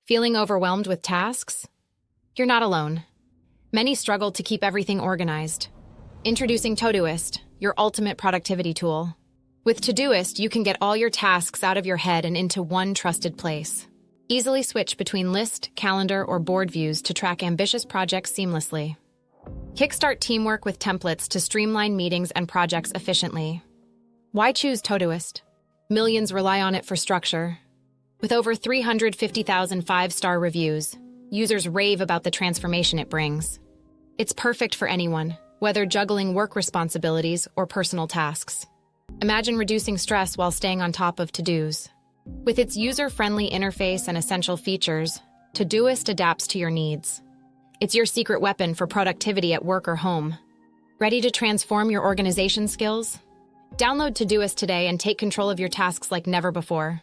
Feeling overwhelmed with tasks? You're not alone. Many struggle to keep everything organized. Introducing Todoist, your ultimate productivity tool. With Todoist, you can get all your tasks out of your head and into one trusted place. Easily switch between list, calendar, or board views to track ambitious projects seamlessly. Kickstart teamwork with templates to streamline meetings and projects efficiently. Why choose Todoist? Millions rely on it for structure. With over 350,000 five-star reviews, users rave about the transformation it brings. It's perfect for anyone, whether juggling work responsibilities or personal tasks. Imagine reducing stress while staying on top of to-dos. With its user-friendly interface and essential features, Todoist adapts to your needs. It's your secret weapon for productivity at work or home. Ready to transform your organization skills? Download Todoist today and take control of your tasks like never before.